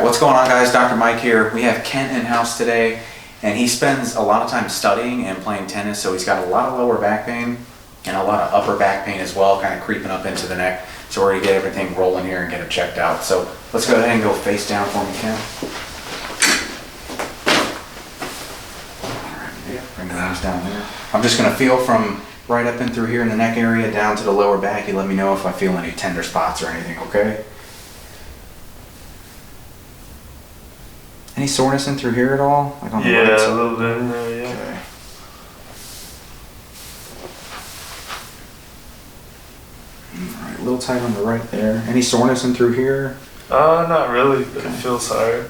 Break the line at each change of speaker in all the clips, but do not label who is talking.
what's going on, guys? Dr. Mike here. We have Kent in house today, and he spends a lot of time studying and playing tennis, so he's got a lot of lower back pain and a lot of upper back pain as well, kind of creeping up into the neck. So we're gonna get everything rolling here and get him checked out. So let's go ahead and go face down for me, Kent. All right, yeah, bring the arms down there. I'm just gonna feel from right up in through here in the neck area down to the lower back. You let me know if I feel any tender spots or anything, okay? Any soreness in through here at all? Like on the right side?
A little bit in there, yeah.
Okay. Alright, a little tight on the right there. Any soreness in through here?
Not really, but it feels hard.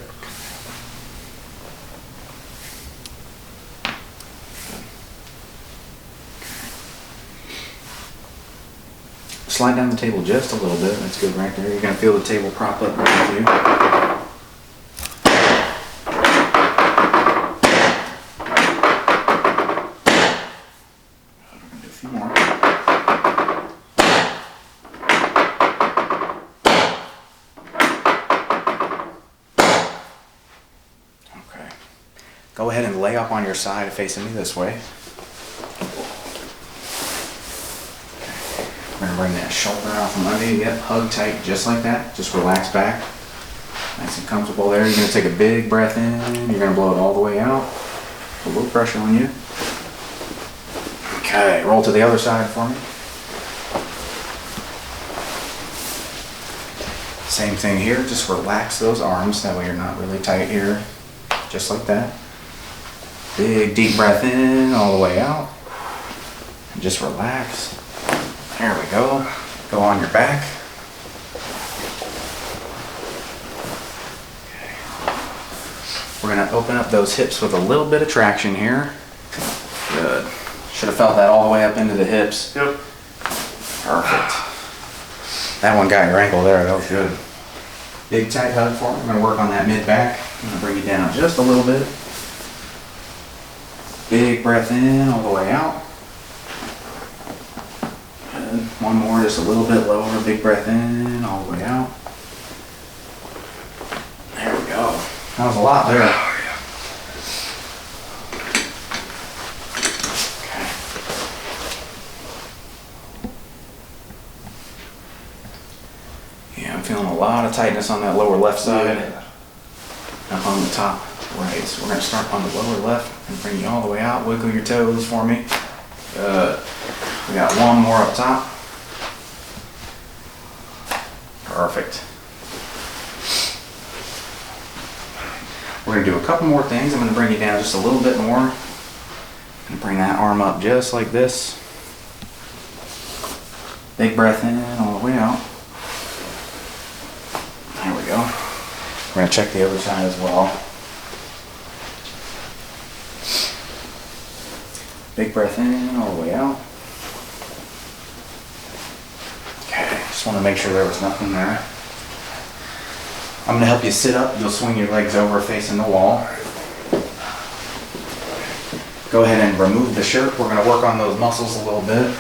Slide down the table just a little bit. That's good right there. You're going to feel the table prop up right with you. Go ahead and lay up on your side facing me this way. Okay. We're going to bring that shoulder out from under you. Yep, hug tight just like that. Just relax back. Nice and comfortable there. You're going to take a big breath in. You're going to blow it all the way out. A little pressure on you. Okay, roll to the other side for me. Same thing here. Just relax those arms. That way you're not really tight here. Just like that. Big deep breath in all the way out. And just relax. There we go. Go on your back. Okay. We're going to open up those hips with a little bit of traction here. Good. Should have felt that all the way up into the hips.
Yep.
Perfect. That one got your ankle there. That was good. Big tight hug for me. I'm going to work on that mid back. I'm going to bring you down just a little bit. Big breath in all the way out. Good. One more, just a little bit lower. Big breath in all the way out. There we go. That was a lot there. Okay. Yeah, I'm feeling a lot of tightness on that lower left side. Up on the top right. So we're going to start on the lower left and bring you all the way out. Wiggle your toes for me. Good. We got one more up top. Perfect. We're going to do a couple more things. I'm going to bring you down just a little bit more. And bring that arm up just like this. Big breath in all the way out. There we go. We're going to check the other side as well. Big breath in all the way out. Okay, just want to make sure there was nothing there. I'm going to help you sit up. You'll swing your legs over facing the wall. Go ahead and remove the shirt. We're going to work on those muscles a little bit.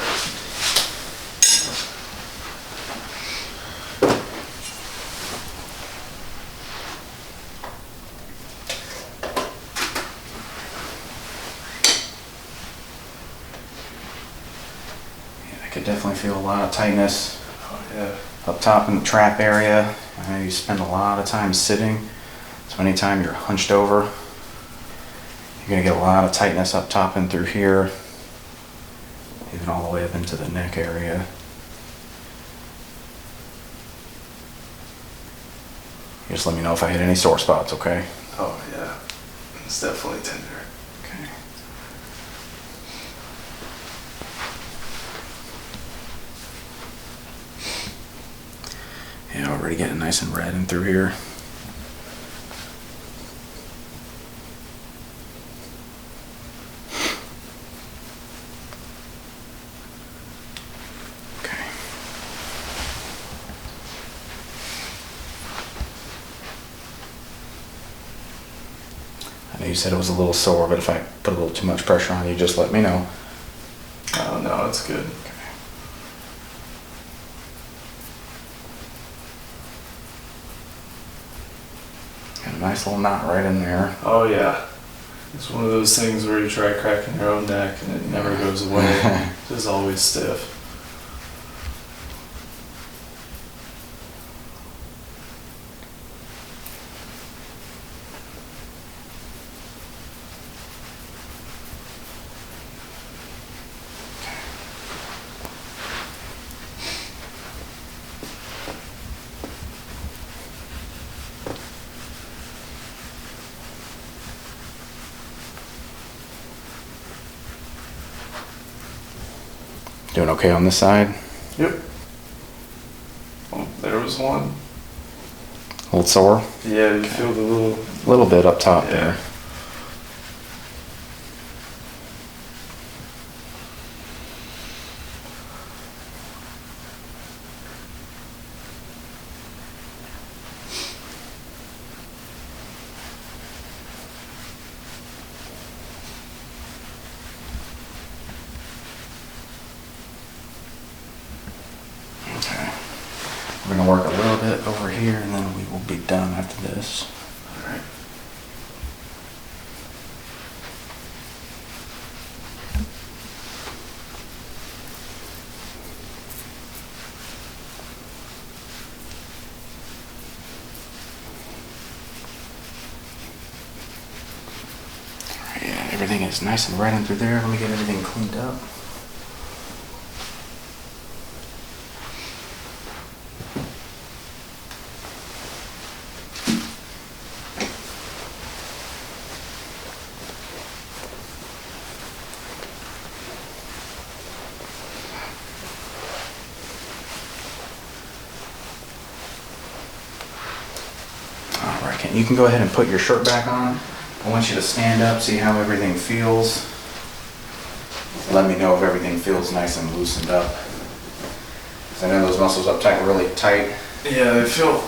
Could definitely feel a lot of tightness up top in the trap area. I know you spend a lot of time sitting, so anytime you're hunched over, you're going to get a lot of tightness up top and through here, even all the way up into the neck area. You just let me know if I hit any sore spots, okay?
Oh yeah, it's definitely tender.
Okay. Yeah, already getting nice and red in through here. Okay. I know you said it was a little sore, but if I put a little too much pressure on you, just let me know.
Oh no, it's good.
nice little knot right in there.
Oh yeah. It's one of those things where you try cracking your own neck and it never goes away. It's just always stiff.
Doing okay on this side?
Yep. Oh, there was one.
A little sore?
Yeah, you feel the little...
A little bit up top
Yeah.
there. Okay. We're gonna work a little bit over here and then we will be done after this.
All right.
Yeah, everything is nice and right in through there. Let me get everything cleaned up. All right, you can go ahead and put your shirt back on. I want you to stand up, see how everything feels. Let me know if everything feels nice and loosened up. 'Cause I know those muscles up tight, really tight.
Yeah, I feel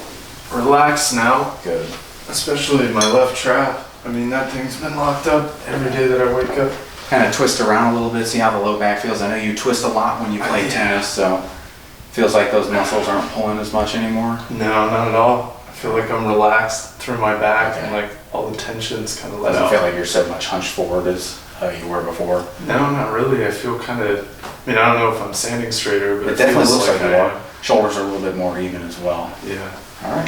relaxed now,
Good.
especially my left trap. I mean, that thing's been locked up every day that I wake up.
Kind of twist around a little bit, see how the low back feels. I know you twist a lot when you play
Yeah.
tennis, so feels like those muscles aren't pulling as much anymore.
No, not at all. I feel like I'm relaxed through my back and
Okay.
like all the tension's kind of let
Doesn't
out.
feel like you're so much hunched forward as you were before.
No, not really. I feel kind of, I mean, I don't know if I'm standing straighter, but
It definitely
feels
looks like you
I
are.
am.
Shoulders are a little bit more even as well.
Yeah.
All right.